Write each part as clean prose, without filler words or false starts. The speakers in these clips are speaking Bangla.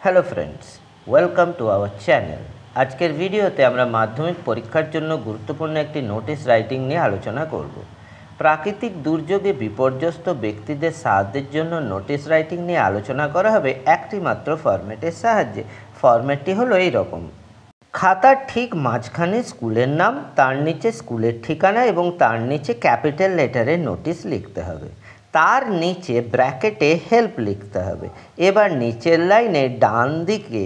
Hello friends, welcome to our channel. আজকের ভিডিওতে আমরা মাধ্যমিক পরীক্ষার জন্য গুরুত্বপূর্ণ একটি নোটিশ রাইটিং নিয়ে আলোচনা করব। প্রাকৃতিক দুর্যোগে বিপর্যস্ত ব্যক্তিদের সাহায্যের জন্য নোটিশ রাইটিং নিয়ে আলোচনা করা হবে একটি মাত্র ফরম্যাটের সাহায্যে। ফরম্যাটটি হলো এই রকম: খাতার ঠিক মাঝখানে স্কুলের নাম, তার নিচে স্কুলের ঠিকানা এবং তার নিচে ক্যাপিটাল লেটারে নোটিশ লিখতে হবে। তার নিচে ব্র্যাকেটে হেল্প লিখতে হবে। এবার নিচের লাইনে ডান দিকে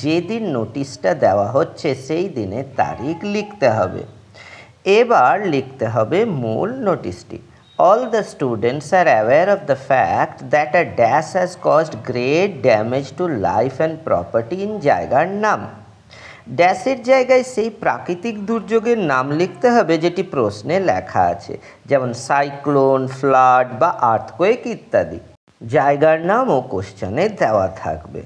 যেদিন নোটিশটা দেওয়া হচ্ছে সেই দিনের তারিখ লিখতে হবে। এবার লিখতে হবে মূল নোটিশটি। All the students are aware of the fact that a dash has caused great damage to life and property in জায়গার নাম। ড্যাশের জায়গায় সেই প্রাকৃতিক দুর্যোগের নাম লিখতে হবে যেটি প্রশ্নে লেখা আছে, যেমন সাইক্লোন, ফ্লাড বা আর্থকোয়েক ইত্যাদি। জায়গার নামও কোশ্চেনে দেওয়া থাকবে।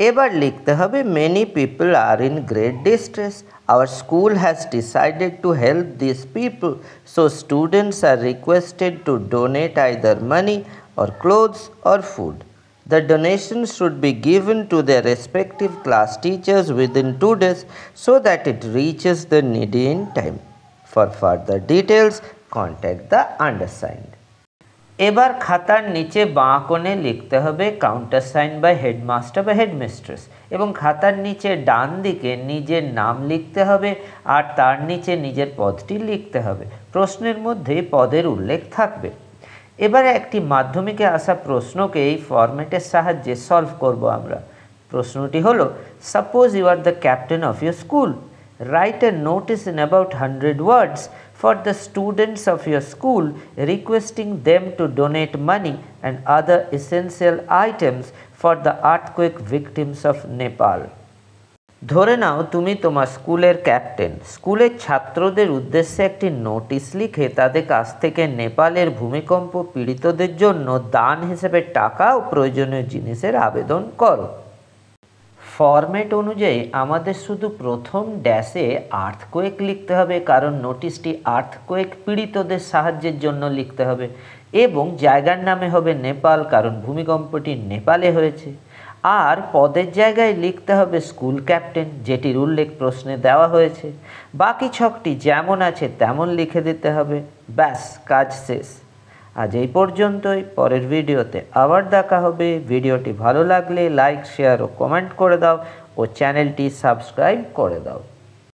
এবার লিখতে হবে many people are in great distress. Our school has decided to help this people, so students are requested to donate either money or clothes or food. The donations should be given to their respective class teachers within 2 days so that it reaches the needy in time. For further details, contact the undersigned. এবার খাতার নিচে বাঁ কোণে লিখতে হবে কাউন্টার সাইন বাই হেডমাস্টার বা হেডমিস্ট্রেস, এবং খাতার নিচে ডান দিকে নিজের নাম লিখতে হবে আর তার নিচে নিজের পদটি লিখতে হবে। প্রশ্নের মধ্যে পদের উল্লেখ থাকবে। এবারে একটি মাধ্যমিকে আসা প্রশ্নকে এই ফরম্যাটের সাহায্যে সলভ করব আমরা। প্রশ্নটি হলো, suppose you are the captain of your school, write a notice in about 100 words for the students of your school requesting them to donate money and other essential items for the earthquake victims of Nepal. ধরে নাও তুমি তোমার স্কুলের ক্যাপ্টেন। স্কুলের ছাত্রদের উদ্দেশ্যে একটি নোটিশ লিখে তাদের কাছ থেকে নেপালের ভূমিকম্প পীড়িতদের জন্য দান হিসেবে টাকা ও প্রয়োজনীয় জিনিসের আবেদন করো। ফরম্যাট অনুযায়ী আমাদের শুধু প্রথম ড্যাশে আর্থকোয়েক লিখতে হবে, কারণ নোটিশটি আর্থকোয়েক পীড়িতদের সাহায্যের জন্য লিখতে হবে, এবং জায়গার নামে হবে নেপাল, কারণ ভূমিকম্পটি নেপালে হয়েছে। আর পদের জায়গায় লিখতে হবে স্কুল ক্যাপ্টেন, যেটির উল্লেখ প্রশ্নে দেওয়া হয়েছে। বাকি ছকটি যেমন আছে তেমন লিখে দিতে হবে। ব্যাস, কাজ শেষ। আজ এই পর্যন্তই। পরের ভিডিওতে আবার দেখা হবে। ভিডিওটি ভালো লাগলে লাইক, শেয়ার ও কমেন্ট করে দাও ও চ্যানেলটি সাবস্ক্রাইব করে দাও।